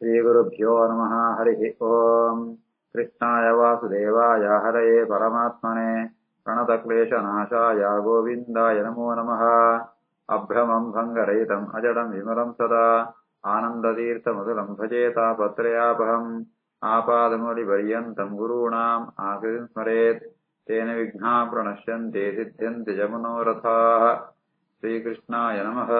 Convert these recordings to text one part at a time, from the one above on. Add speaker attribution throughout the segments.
Speaker 1: श्रीगुरुभ्यो नमः। हरिः ओम्। कृष्णाय वासुदेवाय हरये परमात्मने प्रणतक्लेशनाशाय गोविन्दाय नमो नमः। अभ्रमम् भङ्गरहितम् अजडम् विमलम् सदा आनन्दतीर्थमधुरम् भजेतापत्रयापहम् आपादमौलिपर्यन्तम् गुरूणाम् आकृतिम् स्मरेत् तेन विघ्नाः प्रणश्यन्ते सिद्ध्यन्ति च मनोरथाः। श्रीकृष्णाय नमः।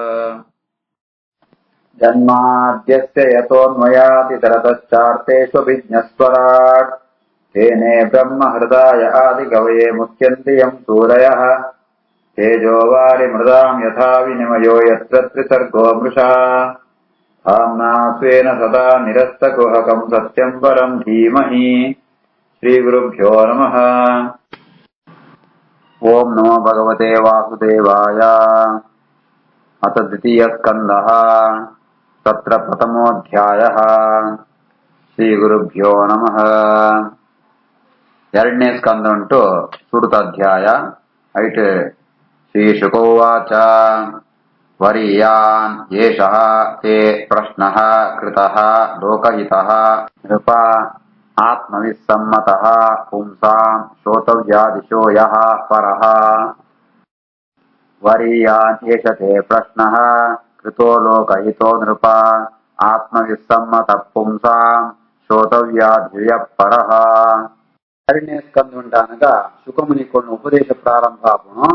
Speaker 1: जन्माद्यस्य यतोऽन्वयातितरतश्चार्तेष्वभिज्ञस्वराट् तेने ब्रह्महृदाय आदिकवये मुह्यन्ति यम् सूरयः तेजोवारिमृदाम् यथा विनिमयो यत्र त्रिसर्गो मृषा धाम्ना स्वेन सदा निरस्तकुहकम् सत्यम् परम् धीमहि। श्रीगुरुभ्यो नमः। ओम् नमो भगवते वासुदेवाय। अथ द्वितीयस्कन्धः तत्र प्रथमोऽध्यायः। ಶ್ರೀಗುರುಭ್ಯೋ ನಮಃ. ಎರಡನೇ ಸ್ಕಂದ ಉಂಟು ಸುಡುತ ಅಧ್ಯಾಯ ಐಟ್. ಶ್ರೀ ಶುಕೋವಾಚ ವರೀಯಾನ್ ಏಷಃ ತೇ ಪ್ರಶ್ನಃ ಕೃತಃ ಲೋಕಹಿತಃ ನೃಪ ಆತ್ಮವಿಸ್ಸಮ್ಮತಃ ಪುಂಸಾಂ ಶ್ರೋತವ್ಯಾದಿಶೋ ಯಃ ಪರಃ. ವರೀಯಾನ್ ಏಷ ತೇ ಪ್ರಶ್ನಃ ಕೃತೋ ಲೋಕಹಿತೋ ನೃಪ ಆತ್ಮವಿಸ್ಸಮ್ಮತಃ ಪುಂಸಾಂ ಶ್ರೋತವ್ಯಾದಿಯ ಪರಃ. ಎರಡನೇ ಸ್ಕಂದ ಉಂಟಾನಗ ಶುಕಮುನಿಕೊಂಡು ಉಪದೇಶ ಪ್ರಾರಂಭ ಆಪುನು.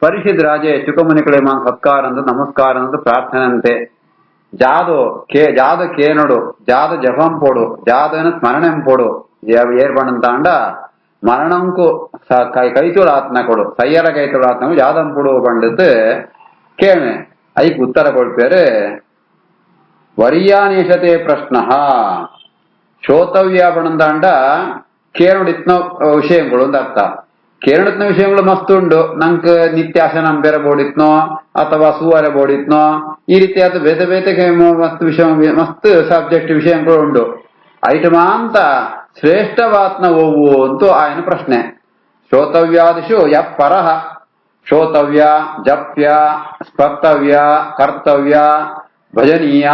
Speaker 1: ಪರಿಷದ್ ರಾಜೆ ಶುಕಮುನಿಕಳೆ ಮಾನ್ ಸತ್ಕಾರ ಅಂತ ನಮಸ್ಕಾರ ಅಂತ ಪ್ರಾರ್ಥನೆ ಅಂತೆ. ಜಾದು ಕೇನಡು ಜಾದು ಜಪಂ ಪೋಡು ಜಾದನ ಸ್ಮರಣೆಂ ಪೋಡು ಏರ್ಪಣಂತಾಂಡ ಮರಣಂಕು ಕೈತುಳಾತ್ನ ಕೊಡು ಸಯ್ಯರ ಕೈತುಳಾತ್ನ ಜಾದಂ ಪುಡು ಪಂಡಿತ್ ಕೇಮೆ ಐಕ್ ಉತ್ತರ ಕೊಡ್ಪೇರು. ವರಿಯಾನೇಶತೆ ಪ್ರಶ್ನ ಶ್ರೋತವ್ಯ ಪಣಂತಾಂಡ ಕೇನುಡಿತ್ನ ವಿಷಯಗಳು ಅಂತ ಅರ್ಥ. ಕೇನುಡಿತ್ನ ವಿಷಯಗಳು ಮಸ್ತ್ ಉಂಡು. ನಂಕ್ ನಿತ್ಯಾಸನ ಬೇರೆ ಬೋಡಿತ್ನೋ ಅಥವಾ ಸೂವರೆ ಬೋಡಿತ್ನೋ ಈ ರೀತಿಯಾದ ಬೇತೆ ಬೇತೆ ಮಸ್ತ್ ವಿಷಯ ಮಸ್ತ್ ಸಬ್ಜೆಕ್ಟ್ ವಿಷಯಗಳು ಉಂಡು. ಐಟಮಾ ಅಂತ ಶ್ರೇಷ್ಠವಾತ್ನ ಓವು ಅಂತೂ ಆಯ್ನ ಪ್ರಶ್ನೆ. ಶ್ರೋತವ್ಯಾದಿಶು ಯ ಪರಃ ಶ್ರೋತವ್ಯ ಜಪ್ಯ ಸ್ಪರ್ತವ್ಯ ಕರ್ತವ್ಯ ಭಜನೀಯ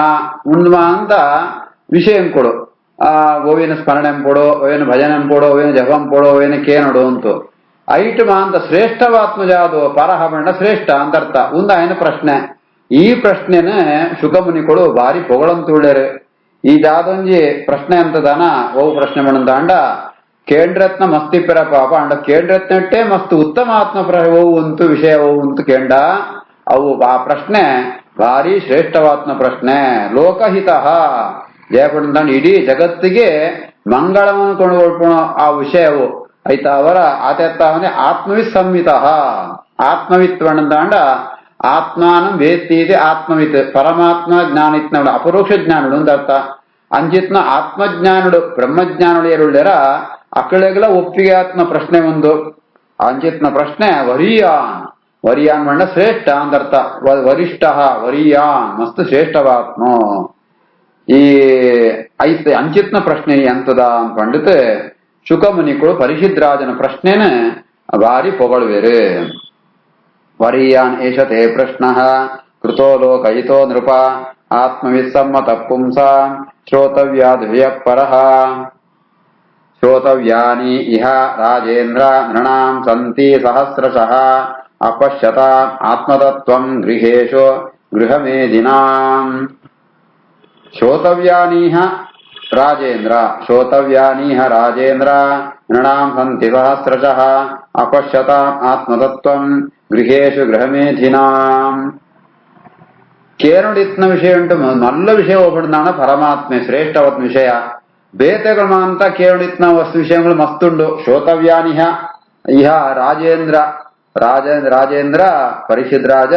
Speaker 1: ಉಣ್ಮ ಅಂತ ವಿಷಯಂಕೊಡು. ಓವೇನು ಸ್ಮರಣೆಂ ಪೋಡೋ ಓವೇನು ಭಜನೆಂ ಪೋಡೋ ಓವೇನು ಜಪಂ ಪೋಡೋ ಓವೇನು ಕೇನಡು ಅಂತು ಐಟಮ ಅಂತ ಶ್ರೇಷ್ಠವಾತ್ಮ ಜಾದು ಪರಹ ಬಂಡ ಶ್ರೇಷ್ಠ ಅಂತ ಅರ್ಥ. ಉಂದ ಆಯ್ನ ಪ್ರಶ್ನೆ. ಈ ಪ್ರಶ್ನೆನ ಶುಕಮುನಿಗಳು ಬಾರಿ ಪೊಗಳಂತುಳ್ಳೇರು. ಈ ಜಾದೊಂಜಿ ಪ್ರಶ್ನೆ ಅಂತದಾನ ಓ ಪ್ರಶ್ನೆ ಮಾಡಂದಾಂಡ ಕೇಂದ್ರತ್ನ ಮಸ್ತಿಪ್ಪರ ಪಾಪ ಅಂಡ ಕೇಂದ್ರತ್ನಟ್ಟೆ ಮಸ್ತ್ ಉತ್ತಮ ಆತ್ಮ ಓವು ಅಂತು ವಿಷಯ ಓವು ಅಂತು ಕೇಂಡ ಅವು ಆ ಪ್ರಶ್ನೆ ಭಾರಿ ಶ್ರೇಷ್ಠವಾತ್ಮ ಪ್ರಶ್ನೆ. ಲೋಕಹಿತ ಜಯಪಡಂದಾಂಡ ಇಡೀ ಜಗತ್ತಿಗೆ ಮಂಗಳವನ್ನು ಕೊಂಡು ಆ ವಿಷಯವು ಆಯ್ತಾ. ಅವರ ಆತವನೇ ಆತ್ಮವಿತ್ ಸಂಹಿತ ಆತ್ಮವಿತ್ ಪಣಂದಾಂಡ ಆತ್ಮಾನಂ ವೇತ್ತಿ ಇದೆ ಆತ್ಮವಿತ್ ಪರಮಾತ್ಮ ಜ್ಞಾನಿತ್ನ ಅಪರೋಕ್ಷ ಜ್ಞಾನುಡು ಅಂತ ಅರ್ಥ. ಅಂಚಿತ್ನ ಆತ್ಮಜ್ಞಾನುಡು ಬ್ರಹ್ಮಜ್ಞಾನುಡು ಏರುಳ್ಳ್ಯಾರ ಅಕ್ಕಳೆಗಳ ಒಪ್ಪಿಗೆ ಆತ್ಮ ಪ್ರಶ್ನೆ ಒಂದು. ಅಂಚಿತ್ನ ಪ್ರಶ್ನೆ ವರಿಯಾನ್ ವರಿಯಾನ್ ಬಂಡ ಶ್ರೇಷ್ಠ ಅಂತ ಅರ್ಥ. ವರಿಷ್ಠ ವರಿಯಾನ್ ಮಸ್ತ್ ಶ್ರೇಷ್ಠವಾತ್ಮ. ಈ ಐತೆ ಅಂಚಿತ್ನ ಪ್ರಶ್ನೆ ಎಂತದ ಅಂತ ಪಂಡಿತ್ ಶುಕಮುನಿಗಳು ಪರಿಷದ್ ರಾಜನ ಪ್ರಶ್ನೆನ ಭಾರಿ ಪೊಗಳುವೇರು. ವರೀಯಾನ್ ಏಷ ತೇ ಪ್ರಶ್ನಃ ಕೃತೋ ಲೋಕಹಿತೋ ನೃಪ ಆತ್ಮವಿಸ್ಸಮ್ಮತಃ ಪುಂಸಾಂ ಶ್ರೋತವ್ಯಾದಿಭ್ಯಃ ಪರಃ. ಶ್ರೋತವ್ಯಾನಿ ಇಹ ರಾಜೇಂದ್ರ ನೃಣಾಂ ಸಂತಿ ಸಹಸ್ರಶಃ ಅಪಶ್ಯತಾಂ ಆತ್ಮತತ್ವಂ ಗೃಹೇಶು ಗೃಹಮೇಧಿನಾಂ. ಶ್ರೋತವ್ಯಾನೀಹ ರಾಜೇಂದ್ರ ಶ್ರೋತವ್ಯಾನೀಹ ರಾಜೇಂದ್ರ ನೃಣಾಂ ಸಂತಿ ಸಹಸ್ರಶಃ ಅಪಶ್ಯತಾಂ ಆತ್ಮತತ್ವಂ ಗೃಹೇಶು ಗೃಹಮೇಧಿನಾಂ. ಕೇನುಡಿತ್ನ ವಿಷಯ ಉಂಟು ನಲ್ಲ ವಿಷಯ ಹೋಗ್ಬಿಡ್ದಾಣ ಪರಮಾತ್ಮೆ ಶ್ರೇಷ್ಠವತ್ ವಿಷಯ. ಬೇತೆಗಳು ಅಂತ ಕೇನುಡಿತ್ನ ವಸ್ತು ವಿಷಯಗಳು ಮಸ್ತುಂಡು. ಶ್ರೋತವ್ಯಾನಿಹ ಇಹ ರಾಜೇಂದ್ರ ರಾಜೇಂದ್ರ ಪರಿಷದ್ ರಾಜ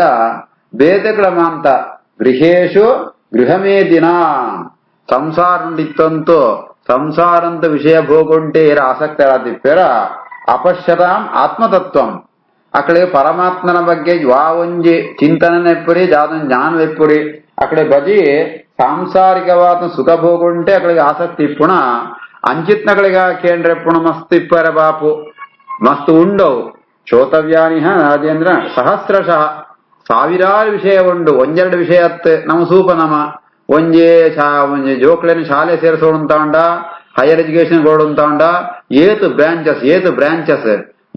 Speaker 1: ಬೇತೆಗಳ ಮಾಂತ ಗೃಹೇಶು ಗೃಹಮೇದಿನ ಸಂಸಾರ ಉಂಡಿತ್ತಂತೂ ಸಂಸಾರಂತ ವಿಷಯ ಭೋಗುಂಟೆ ಏರ ಆಸಕ್ತರಾದಿಪ್ಪೇರ ಅಪಶ್ಯತಾಂ ಆತ್ಮತತ್ವಂ ಅಕಡೆ ಪರಮಾತ್ಮನ ಬಗ್ಗೆ ಯಾವೊಂಜಿ ಚಿಂತನೆನೆಪ್ಪುರಿ ಜಾದೊಂದು ಜ್ಞಾನವೆಪ್ಪುರಿ ಅಕಡೆ ಬದಿ ಸಾಂಸಾರಿಕವಾದ ಸುಖ ಭೋಗುಂಟೆ ಅಕಡೆಗೆ ಆಸಕ್ತಿ ಇಪ್ಪುಣ ಅಂಚಿತ್ನಗಳಿಗೆ ಕೇಂದ್ರೆಪ್ಪುಣ ಮಸ್ತ್ ಇಪ್ಪರ ಬಾಪು ಮಸ್ತ್ ಉಂಡವು. ಶ್ರೋತವ್ಯಾನಿಹ ರಾಜೇಂದ್ರ ಸಹಸ್ರಶಃ ಸಾವಿರಾರು ವಿಷಯ ಉಂಡು. ಒಂದೆರಡು ವಿಷಯ ನಮ್ಮ ಸೂಪ ನಮ ಒಂಜಿ ಜೋಕ್ಲೆನ ಶಾಲೆ ಸೇರಿಸೋಡು ಅಂತ ಉಂಡ, ಹೈಯರ್ ಎಜುಕೇಶನ್ ಗೋಡು ಅಂತ ಉಂಡ, ಏತು ಬ್ರಾಂಚಸ್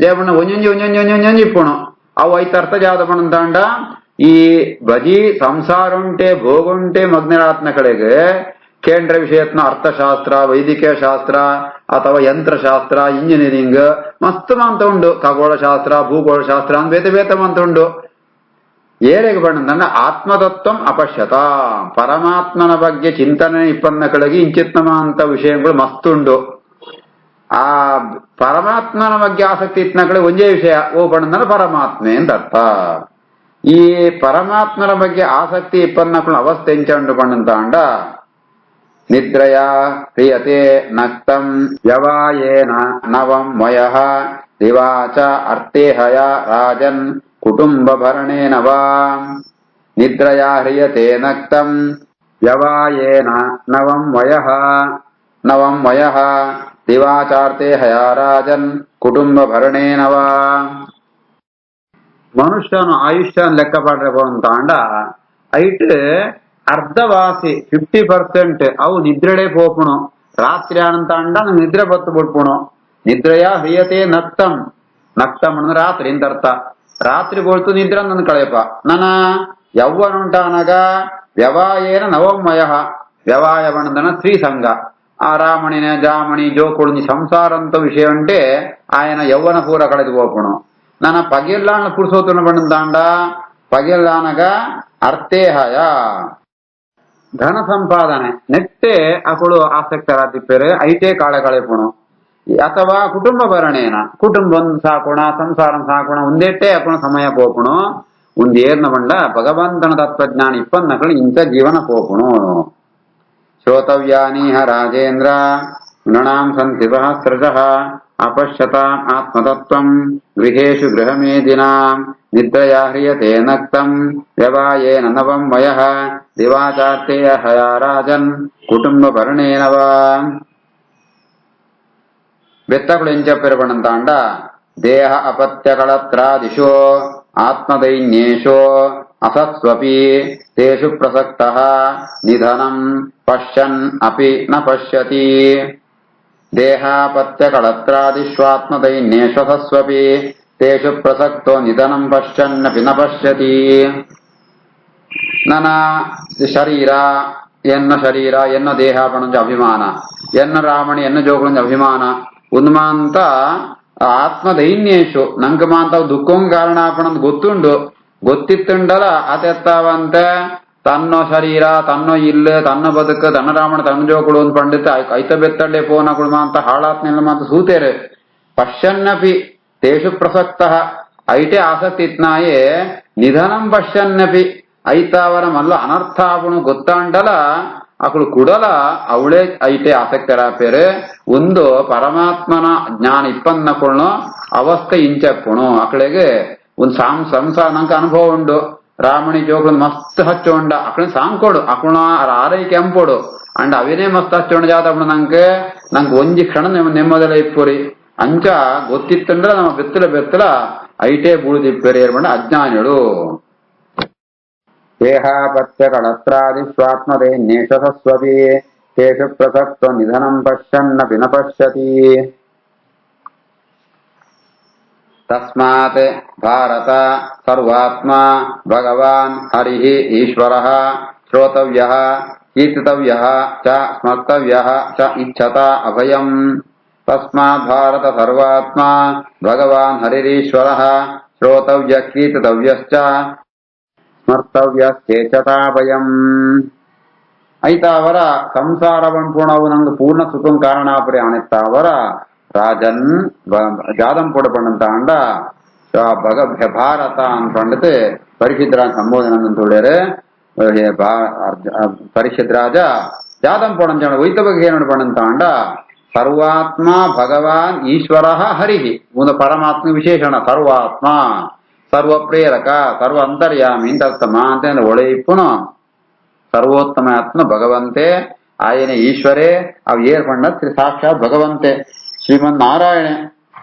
Speaker 1: ಜಯಪಣ್ಣ ಒಂಜೊಂಜಿ ಇಪ್ಪುಣು ಅವು ಐತರ್ಥ ಜಾದ ಪಣ ಅಂತ ಈ ಬಜಿ ಸಂಸಾರ ಉಂಟೆ ಭೋಗುಂಟೆ ಮಗ್ನರಾತ್ನ ಕಡೆಗೆ ಕೇಂದ್ರ ವಿಷಯತ್ನ ಅರ್ಥಶಾಸ್ತ್ರ, ವೈದಿಕ ಶಾಸ್ತ್ರ ಅಥವಾ ಯಂತ್ರಶಾಸ್ತ್ರ, ಇಂಜಿನಿಯರಿಂಗ್ ಮಸ್ತ್ ಮಂತ ಉಂಡು. ಖಗೋಳ ಶಾಸ್ತ್ರ, ಭೂಗೋಳ ಶಾಸ್ತ್ರ ಅಂತ ಬೇತೆ ಮಂತ ಉಂಡು. ಏರೆಗೆ ಬಂದ ಆತ್ಮತತ್ವಂ ಅಪಶ್ಯತ, ಪರಮಾತ್ಮನ ಬಗ್ಗೆ ಚಿಂತನೆ ಇಪ್ಪನ್ನ ಕಡೆಗೆ ಇಂಚಿತ್ನಮ ಅಂತ ವಿಷಯಗಳು ಮಸ್ತುಂಡು. ಆ ಪರಮಾತ್ಮನ ಬಗ್ಗೆ ಆಸಕ್ತಿ ಇತ್ತನ ಕಡೆ ಒಂದೇ ವಿಷಯ ಓ ಪಣ್ಣಂದ್ರೆ ಪರಮಾತ್ಮೆ ಅಂತ ಅರ್ಥ. ಈ ಪರಮಾತ್ಮನ ಬಗ್ಗೆ ಆಸಕ್ತಿ ಇಪ್ಪನ್ನ ಅವಸ್ಥೆ ಎಂಚಂಡು ಪಣ್ಣಂತ ಅಂಡ ನಿದ್ರಯ ಕ್ರಿಯತೆ ನಕ್ತಂ ಯವಾಯೇನ ನವಂ ವಯಃ ದಿವಾಚ ಅರ್ಥೇಹಯ ರಾಜನ್ ಕುಟುಂಬ ಭರಣೇನ ವಾ. ನಿದ್ರಯಾ ಹ್ರಿಯತೆ ನಕ್ತಂ ಯವಾಯೇನ ನವಂ ವಯಃ ದಿವಾಚಾರ್ಥೇಹಯ ರಾಜನ್ ಕುಟುಂಬ ಭರಣೇನ ವಾ. ಮನುಷ್ಯನ ಆಯುಷ್ಯನ ಲೆಕ್ಕ ಪಡ್ರಪ್ಪ ಅಂಡ ಐಟ್ ಅರ್ಧವಾಸಿ 50% ಅವು ನಿದ್ರೆಡೆ ಪೋಪುಣು. ರಾತ್ರಿ ಆನಂತ ಅಂಡ ನಂಗೆ ನಿದ್ರೆ ಬತ್ತು ಬಿಡ್ಪುಣು. ನಿದ್ರೆಯ ಹ್ರಿಯತೆ ನಕ್ತಂ ಅಂದ್ರೆ ರಾತ್ರಿ ಅಂತ ಅರ್ಥ. ರಾತ್ರಿ ಬೋಳ್ತು ನಿದ್ರ ನನ್ ಕಳೆಯಪ್ಪ ನನ್ನ ಯೌವನ ಉಂಟಾನಗ ವ್ಯವಾಯೇನ ನವಮಯ ವ್ಯವಾಯ ಬಣ್ಣದನ ಸ್ತ್ರೀ ಸಂಘ ಆ ರಾಮಣಿನ ಜಾಮಣಿ ಜೋಕುಳು ಸಂಸಾರ ಅಂತ ವಿಷಯ ಉಂಟೆ ಆಯನ ಯೌವನ ಪೂರ ಕಳೆದು ಹೋಗ್ಪುಣು. ನನ್ನ ಪಗೆಲ್ಲಾಣ ಪುರುಸೋತನ ಬಣ್ಣದಾಂಡ ಪಗೆಲ್ಲಾನಗ ಅರ್ಥೇಹಯ ಧನ ಸಂಪಾದನೆ ನೆಟ್ಟೆ ಅಕುಳು ಆಸಕ್ತರಾದಿಪ್ಪೇರೆ ಐಟೇ ಕಾಳೆ ಕಳೆಪುಣು. ಅಥವಾ ಕುಟುಂಬ ಭರಣೇನ ಕುಟುಂಬ ಸಾಕೋಣ ಸಂಸಾರ ಸಾಕೋಣ ಒಂದೇಟೇ ಅಕುಣ ಸಮಯ ಪೋಪುಣು. ಒಂದೇರ್ನ ಬಂಡ ಭಗವಂತನ ತತ್ವಜ್ಞಾನ ಇಪ್ಪನ್ನಕಳು ಇಂಥ ಜೀವನ ಪೋಪುಣು. ಶ್ರೋತವ್ಯಾನೀಹ ರಾಜೇಂದ್ರ ನೃಣಾಂ ಸಂತಿ ಸಹಸ್ರಶಃ ಅಪಶ್ಯತಾಂ ಆತ್ಮತತ್ವಂ ಗೃಹೇಶು ಗೃಹಮೇದಿನಾಂ ನಿದ್ರಯಾ ಹ್ರಿಯತೆ ನಕ್ತಂ ವ್ಯವಾಯೇನ ನವಂ ವಯಃ ದಿವಾಚಾರ್ಥೇಹಯ ರಾಜನ್ ಕುಟುಂಬ ಭರಣೇನ ವಾ. ಬೆತ್ತಗಳು ಎಂಚಪ್ಪೆರಬಣಂತಾಂಡ ದೇಹ ಅಪತ್ಯಗಳತ್ರಾದಿಶೋ ಆತ್ಮದೈನ್ಯೇಶೋ ಅಸತ್ಸ್ವಪಿ ತೇಷು ಪ್ರಸಕ್ತಃ ನಿಧನಂ ಪಶ್ಯನ್ ಅಪಿ ನ ಪಶ್ಯತಿ. ದೇಹಾಪತ್ಯಗಳತ್ರಾದಿಷ್ವಾತ್ಮದೈನ್ಯೇಶು ಅಸತ್ಸ್ವಪಿ ತೇಷು ಪ್ರಸಕ್ತೋ ನಿಧನಂ ಪಶ್ಯನ್ನಪಿ ನ ಪಶ್ಯತಿ. ನನ್ನ ಶರೀರ ಎನ್ನ ದೇಹ ಪಣಂಜ ಅಭಿಮಾನ ಎನ್ನ ರಾಮಣಿ ಎನ್ನ ಜೋಗುಳಂಜ ಅಭಿಮಾನ ಉನ್ಮಾಂತ ಆತ್ಮದೈನ್ಯೇಶು ನಂಗೆ ಮಾಂತ ದುಃಖಂ ಕಾರಣ ಪಣಂದ್ ಗೊತ್ತುಂಡು ಗೊತ್ತಿತ್ತುಂಡಲ ಅತೆತ್ತಾವಂತೆ ತನ್ನ ಶರೀರ ತನ್ನ ಇಲ್ಲು ತನ್ನ ಬದುಕು ತನ್ನ ರಾಮಣ ತನ್ನ ಜೋಗುಳು ಒಂದು ಪಂಡಿತ ಐತ ಬೆತ್ತಳ್ಳೆ ಪೋನಗಳು ಮಾಂತ ಹಾಳಾತ್ನೆಲ್ಲ ಮಾಂತ ಸೂತೇರೆ ಪಶ್ಯನ್ನಪಿ ತೇಷು ಪ್ರಸಕ್ತಃ ಐಟೆ ಆಸಕ್ತಿ ಇತ್ನಾಯೇ ನಿಧನಂ ಪಶ್ಯನ್ನಪಿ ಐತಾವರ ಮಲ್ಲ ಅನರ್ಥ ಆಪುಣು ಗೊತ್ತಾಂಡಲ ಅಕಳು ಕುಡಲ ಅವಳೇ ಐಟೆ ಆಸಕ್ತರಾಪೇರೆ ಒಂದು ಪರಮಾತ್ಮನ ಜ್ಞಾನ ಇಪ್ಪನ್ನಕುಳ್ನು ಅವಸ್ಥೆ ಇಂಚಪ್ಪುಣು ಅಕಳಿಗೆ ಒಂದು ಸಂಸಾರ ನಂಗೆ ಅನುಭವ ಉಂಡು ರಾಮಣಿ ಜೋಗ ಮಸ್ತ್ ಹಚ್ಚೋಂಡ ಅಕಳ ಸಾಂಕೊಡು ಅಕುಣ ಆರೈಕೆ ಅಂಪೋಡು ಅಂಡ್ ಅವಿನೇ ಮಸ್ತ್ ಹಚ್ಚೋಂಡ ಜಾತಪ್ಪು ನಂಗೆ ಒಂಜಿ ಕ್ಷಣ ನೆಮ್ಮದಿಲ್ಲ ಇಪ್ಪುರಿ ಅಂಚ ಗೊತ್ತಿತ್ತಂದ್ರೆ ನಮ್ಮ ಬೆತ್ತಲ ಐಟೇ ಬೂಳಿದಿಪ್ಪೇರಿ ಏರ್ಬಂಡ ಅಜ್ಞಾನಿಗಳು. ದೇಹಾಪತ್ಯಗಳತ್ರಾದಿ ಸ್ವಾತ್ಮದೈನ್ಯೇಷು ಸಸ್ವಪಿ ತೇಷು ಪ್ರಸಕ್ತ ನಿಧನಂ ಪಶ್ಯನ್ನಪಿ ನ ಪಶ್ಯತಿ. ತಸ್ಮಾತ್ ಭಾರತ ಸರ್ವಾತ್ಮ ಭಗವಾನ್ ಹರಿಃ ಈಶ್ವರಃ ಶ್ರೋತವ್ಯಃ ಕೀರ್ತಿತವ್ಯಃ ಚ ಸ್ಮರ್ತವ್ಯಃ ಚ ಇಚ್ಛತ ಅಭಯಂ. ತಸ್ಮಾತ್ ಭಾರತ ಸರ್ವಾತ್ಮ ಭಗವಾನ್ ಹರಿರೀಶ್ವರಃ ಶ್ರೋತವ್ಯ ಕೀರ್ತಿತವ್ಯಶ್ಚ ಸ್ಮರ್ತವ್ಯಶ್ಚೇಚ್ಛತಾಭಯಂ. ಐತಾವರ ಸಂಸಾರ ಬಂಪುಣವು ನಂಗೆ ಪೂರ್ಣ ಸುಖಂ ಕಾರಣಾಪುರಿ ಅನಿತ್ತಾವರ ರಾಜನ್ ಜಾದಂ ಪೊಡಪಣ್ಣಂತ ಅಂಡ ಭಾರತ ಅನ್ಪಂಡತೆ ಪರಿಶುದ್ಧ ಸಂಬೋಧನ ಅಂತ ಹೇಳಿದ್ರೆ ಪರಿಷತ್ ರಾಜ ಜಾದಂ ಪೊಡಂಚ ವೈತ ಬಗ್ಗೆ ಏನು ಪಣ್ಣಂತ ಅಂಡ ಸರ್ವಾತ್ಮ ಭಗವಾನ್ ಈಶ್ವರ ಹರಿಹಿ ಮುಂದೆ ಪರಮಾತ್ಮ ವಿಶೇಷಣ ಸರ್ವಾತ್ಮ ಸರ್ವ ಪ್ರೇರಕ ಸರ್ವ ಅಂತರ್ಯಾಮಿ ಅಂತ ಅರ್ಥಮ ಅಂತ ಒಳೆ ಇಪ್ಪುನು ಸರ್ವೋತ್ತಮ ಆತ್ಮ ಭಗವಂತೆ ಆಯನೆ ಈಶ್ವರೇ ಅವು ಏರ್ಪಂಡ ಸಾಕ್ಷಾತ್ ಭಗವಂತೆ ಶ್ರೀಮನ್ ನಾರಾಯಣ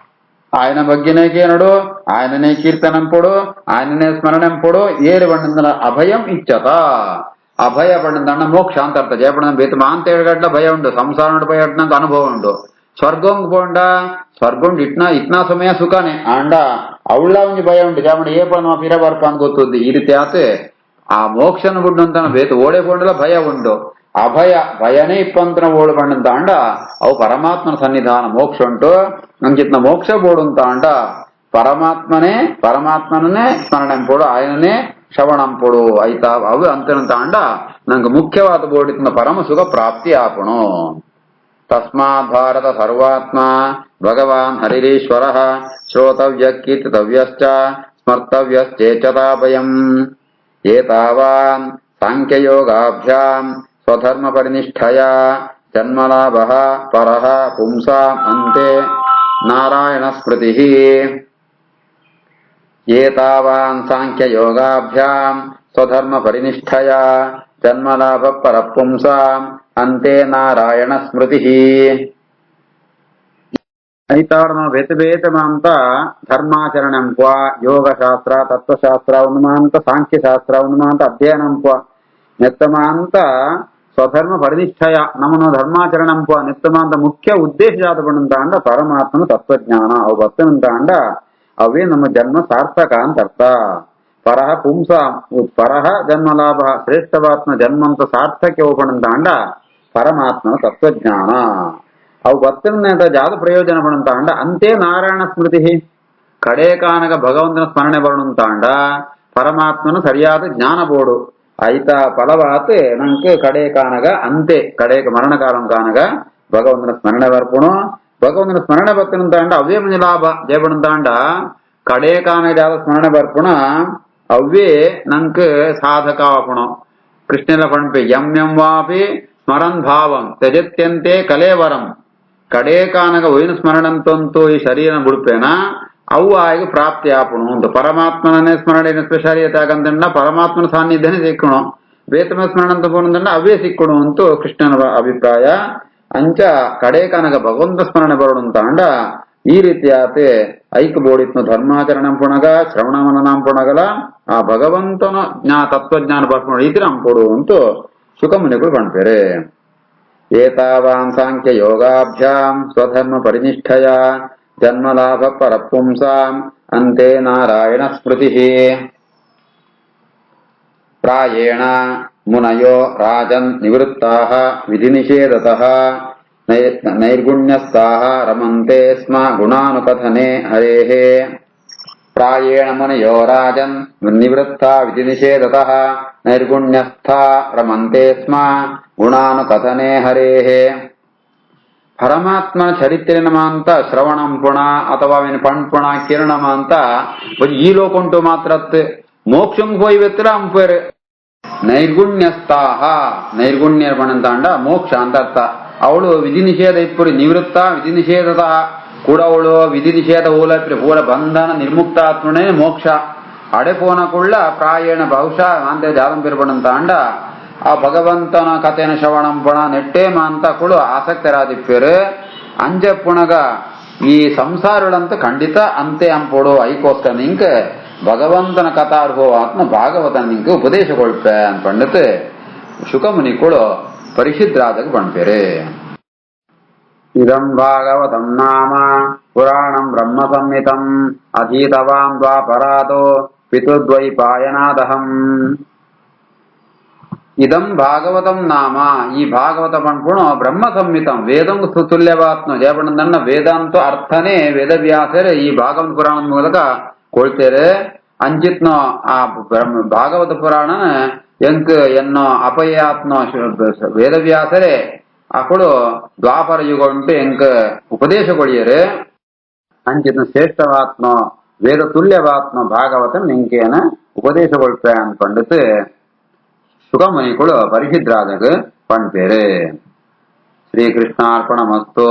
Speaker 1: ఆయన బగ్గనే కేనడు ఆయననే కీర్తనం పొడు ఆయననే స్మరణం పొడు ఏరు బండ అభయం ఇచ్చత ಅಭಯ ಪಂಡ ಮೋಕ್ಷ ಅಂತ ಅರ್ಥ. ಜಯಪಡ ಬೇತ ಮಾಂತ ಹೇಳಗಡ್ಲ ಭಯ ಉಂಟು, ಸಂಸಾರ ಭಯ ನಂಗೆ ಅನುಭವ ಉಂಟು. ಸ್ವರ್ಗಂಗ್ ಪೋಂಡ ಸ್ವರ್ಗೊಂಡು ಇಟ್ನಾ ಸಮಯ ಸುಖನೇ ಅಂಡ ಅವಳ ಒಂಜಿ ಭಯ ಉಂಟು. ಜಾಮಣ ಏ ಪಣ ಫಿರ ಬರ್ಪ ಅಂತ ಗೊತ್ತುದ್ದಿ. ಈ ರೀತಿ ಆತ ಆ ಮೋಕ್ಷನ ಬಿಡು ಅಂತ ಬೇತ ಓಡೆ ಪೋಂಡಲ ಭಯ ಉಂಟು. ಅಭಯ ಭಯನೇ ಇಪ್ಪಂತನ ಓಡು ಬಂಡಂತ ಅಂಡ ಅವು ಪರಮಾತ್ಮನ ಸನ್ನಿಧಾನ ಮೋಕ್ಷ ಉಂಟು. ನಂಗಿತ್ನ ಮೋಕ್ಷ ಬೋಡು ಅಂತ ಅಂಡ ಪರಮಾತ್ಮನೇ ಸ್ಮರಣೆ ಪೋಡು, ఆయననే ಶ್ರವಣಂ ಪೊಡು ಆಯ್ತಾ ಅವು ಅಂತನಂತ ಅಂಡ ನಂಗೆ ಮುಖ್ಯವಾದ ಬೋಡಿತ್ನ ಪರಮ ಸುಖ ಪ್ರಾಪ್ತಿ ಆಪಣು. ತಸ್ಮಾತ್ ಭಾರತ ಸರ್ವಾತ್ಮ ಭಗವಾನ್ ಹರಿರೀಶ್ವರ ಶ್ರೋತವ್ಯ ಕೀರ್ತಿತವ್ಯಶ್ಚ ಸ್ಮರ್ತವ್ಯಶ್ಚೇತತಾಭಯಂ. ಏತಾವಾನ್ ಸಾಂಖ್ಯಯೋಗಾಭ್ಯಾಂ ಸ್ವಧರ್ಮ ಪರಿನಿಷ್ಠಯ ಜನ್ಮಲಾಭಃ ಪರಃ ಪುಂಸಾಂ ಅಂತೆ ನಾರಾಯಣ ಸ್ಮೃತಿ. ಏತಾವಾನ್ ಸಾಂಖ್ಯಯೋಗಾಭ್ಯಾಂ ಸ್ವಧರ್ಮ ಪರಿನಿಷ್ಠಯ ಜನ್ಮಲಾಭ ಪರಃ ಪುಂಸಾಂ ಅಂತೆ ನಾರಾಯಣ ಸ್ಮೃತಿ. ಐತಾವರಣ ಬೇತ ಧರ್ಮಾಚರಣೆಂಪ ಯೋಗಶಾಸ್ತ್ರ ತತ್ವಶಾಸ್ತ್ರ ಉನ್ಮಾಂತ ಸಾಂಖ್ಯಶಾಸ್ತ್ರ ಉನ್ಮಾಂತ ಅಧ್ಯಯನಂಪ ನೆತ್ತಮಾಂತ ಸ್ವಧರ್ಮ ಪರಿನಿಷ್ಠಯ ನಮ್ಮನ್ನು ಧರ್ಮಾಚರಣಂಪ ನೆತ್ತಮಾಂತ ಮುಖ್ಯ ಉದ್ದೇಶ ಜಾತ ಪಡಂತ ಅಂಡ ಪರಮಾತ್ಮನ ತತ್ವಜ್ಞಾನ ಅವು ಬರ್ತನಂತ ಅಂಡ ಅವೇ ನಮ್ಮ ಜನ್ಮ ಸಾರ್ಥಕ ಅಂತ ಅರ್ಥ. ಪರಹ ಪುಂಸ ಪರಹ ಜನ್ಮಲಾಭ ಶ್ರೇಷ್ಠವಾತ್ಮ ಜನ್ಮಂತ ಸಾರ್ಥಕ್ಕೆ ಹೋಗಣಂತ ಅಂಡ ಪರಮಾತ್ಮನ ತತ್ವಜ್ಞಾನ ಅವು ಬರ್ತನ ಜಾತ ಪ್ರಯೋಜನ ಪಡಂತ ಅಂಡ ಅಂತೆ ನಾರಾಯಣ ಸ್ಮೃತಿ. ಕಡೆ ಕಾನಗ ಭಗವಂತನ ಸ್ಮರಣೆ ಬರಣಂತ ಅಂಡ ಪರಮಾತ್ಮನ ಸರಿಯಾದ ಜ್ಞಾನ ಬೋಡು ಆಯ್ತಾ ಫಲವಾತ್ ನಂಗೆ ಕಡೆ ಕಾನಗ ಅಂತೆ ಕಡೆ ಮರಣಕಾಲಂ ಕಾನಗ ಭಗವಂತನ ಸ್ಮರಣೆ ಬರ್ಪುಣು. ಭಗವಂತನ ಸ್ಮರಣೆ ಬರ್ತನಂತ ಅಂಡ ಅವೇ ಮಂಜ ಲಾಭ ಜಯಪಡಂತ ಅಂಡ ಕಡೆ ಕಾನಗ ಜಾದ ಸ್ಮರಣೆ ಬರ್ಪುಣ ಅವೇ ನಂಗೆ ಸಾಧಕ ಆಪುಣ. ಕೃಷ್ಣನ ಪಣಪೆ ಎಂ ವಾಪಿ ಸ್ಮರನ್ ಭಾವಂ ತ್ಯಜತ್ಯಂತೆ ಕಲೇವರಂ. ಕಡೆ ಕಾನಗ ಒಯ್ನು ಸ್ಮರಣಂತಂತೂ ಈ ಶರೀರ ಬುಡುಪೇನ ಅವು ಆಗ ಪ್ರಾಪ್ತಿ ಆಪುಣು ಅಂತ. ಪರಮಾತ್ಮನೇ ಸ್ಮರಣೆ ಸ್ಪೆಷಾಲಿಯತೆ ಆಗಂತಂಡ ಪರಮಾತ್ಮನ ಸಾನ್ನಿಧ್ಯನೇ ಸಿಕ್ಕಣು. ಬೇತಮ ಸ್ಮರಣ ಅಂತ ಬೋನಂದಂಡ ಅವೇ ಸಿಕ್ಕಣು ಅಂತೂ ಕೃಷ್ಣನ ಅಭಿಪ್ರಾಯ. ಅಂಚ ಕಡೆ ಕಾನಗ ಭಗವಂತ ಸ್ಮರಣೆ ಬರೋಣ ಅಂತ ಅಂಡ ಈ ರೀತಿ ಆತೆ ಐಕ ಬೋಡಿತ್ನ ಧರ್ಮಾಚರಣಂ ಪುಣಗ ಶ್ರವಣ ಮನನಾಂ ಪುಣಗಲ ಆ ಭಗವಂತನ ತತ್ವಜ್ಞಾನ ಬರ್ಕೊಂಡು ರೀತಿ ನಮ್ ಕೊಡು ಅಂತೂ ಸುಖಮುನಿಗಳು ಕಾಣ್ತಾರೆ. ಏತಾವಾನ್ ಸಾಂಖ್ಯ ಯೋಗಾಭ್ಯಾಂ ಸ್ವಧರ್ಮ ಪರಿನಿಷ್ಠಯ ಜನ್ಮಲಾಭ ಪರಪುಂಸಾಂ ಅಂತೆ ನಾರಾಯಣ ಸ್ಮೃತಿ. ಪ್ರಾಯೇಣ ಮುನಯೋ ರಾಜನ್ ನಿವೃತ್ತಾಃ ವಿಧಿ ನಿಷೇಧತಃ ನೈರ್ಗುಣ್ಯಸ್ಥಾಃ ರಮಂತೆ ಸ್ಮ ಗುಣಾನುಕಥನೆ ಹರೇಃ. ಪ್ರಾಯೇಣ ಮುನಯೋ ರಾಜನ್ ನಿವೃತ್ತಾ ವಿಧಿ ನಿಷೇಧತಃ ನೈರ್ಗುಣ್ಯಸ್ಥಾ ರಮಂತೆ ಸ್ಮ ಗುಣಾನುಕಥನೆ ಹರೇಃ. ಪರಮಾತ್ಮನ ಚರಿತ್ರೆನಮ ಅಂತ ಶ್ರವಣಂ ಪುಣ ಅಥವಾ ಪಣ್ಪುಣ ಕಿರಣಮ ಅಂತ ಈ ಲೋಕುಂಟು ಮಾತ್ರತ್ ಮೋಕ್ಷಂ ಹೋಯ್ ವ್ಯತ್ರ ಅಂಪೇರು. ನೈರ್ಗುಣ್ಯಸ್ಥಾಹ ನೈರ್ಗುಣ್ಯ ಪಣಂತ ಅಂಡ ಮೋಕ್ಷ ಅಂತ ಅರ್ಥ. ಅವಳು ವಿಧಿ ನಿಷೇಧ ಇಪ್ಪುರಿ ನಿವೃತ್ತ ವಿಧಿ ನಿಷೇಧದ ಕೂಡ ಅವಳು ವಿಧಿ ನಿಷೇಧ ಊಲಪ್ರಿ ಪೂರ ಬಂಧನ ನಿರ್ಮುಕ್ತ ಆತ್ಮನೇ ಮೋಕ್ಷ ಅಡೆಪೋನ ಕುಳ್ಳ ಪ್ರಾಯೇಣ ಬಹುಶಃ ಅಂತ ಜಾದಂಪಿರ್ಪಣಂತ ಅಂಡ ಆ ಭಗವಂತನ ಕಥೆನ ಶ್ರವಣಂಪಣ ನೆಟ್ಟೇಮ ಅಂತ ಕುಳು ಆಸಕ್ತರಾದಿಪ್ಪೇರು. ಅಂಜ ಪುಣಗ ಈ ಸಂಸಾರಗಳಂತ ಖಂಡಿತ ಅಂತೆ ಅಂಪೋಡು ಐಕೋಸ್ಕರ ನಿಂಕ ಭಗವಂತನ ಕಥಾರ್ಹೋ ಆತ್ಮ ಭಾಗವತ ನಿಂಕ ಉಪದೇಶ ಕೊಳ್ಪೆ ಅಂತ ಪಂಡಿತ್ ಶುಕಮುನಿ ಕುಳು ಪರಿಶುದ್ಧರಾದಾಗ ಪಣ್ಪೇರೆ. ಇದಂ ಭಾಗವತಂ ನಾಮ ಪುರಾಣಂ ಬ್ರಹ್ಮ ಸಂಹಿತಂ ಅಧೀತವಾನ್ ದ್ವಾಪರಾದೋ ಪಿತುದ್ವೈಪಾಯನಾದಹಂ. ಇದಂ ಭಾಗವತಂ ನಾಮ ಈ ಭಾಗವತ ಪಣ್ಪುಣ ಬ್ರಹ್ಮ ಸಂಹಿತಂ ವೇದಂ ತುಲ್ಯವಾತ್ಮ ಜಯಪಣ್ಣನ ವೇದಾಂತ ಅರ್ಥನೇ ವೇದವ್ಯಾಸರೇ ಈ ಭಾಗವತ ಪುರಾಣದ ಮೂಲಕ ಕೊಳ್ತೇರೆ. ಅಂಚಿತ್ನ ಆ ಭಾಗವತ ಪುರಾಣ ಎಂಕ್ ಎನ್ನೋ ಅಪಯಾತ್ಮ ವೇದವ್ಯಾಸರೇ ಅಕಳು ದ್ವಾಪರ ಯುಗ ಉಂಟು ಎಂಕ್ ಉಪದೇಶ ಕೊಡಿಯರೆ. ಅಂಚಿತ್ನ ಶ್ರೇಷ್ಠವಾತ್ಮ ವೇದ ತುಲ್ಯವಾತ್ಮ ಭಾಗವತನ ಎಂಕೇನ ಉಪದೇಶ ಕೊಳ್ಪೆ ಅಂತ ಪಂಡಿತ್ ಸುಖಮುನಿಗಳು ಪರಿಶುದ್ಧರಾದಾಗ ಪಣ್ಪೇರೆ. ಶ್ರೀಕೃಷ್ಣಾರ್ಪಣಮಸ್ತು.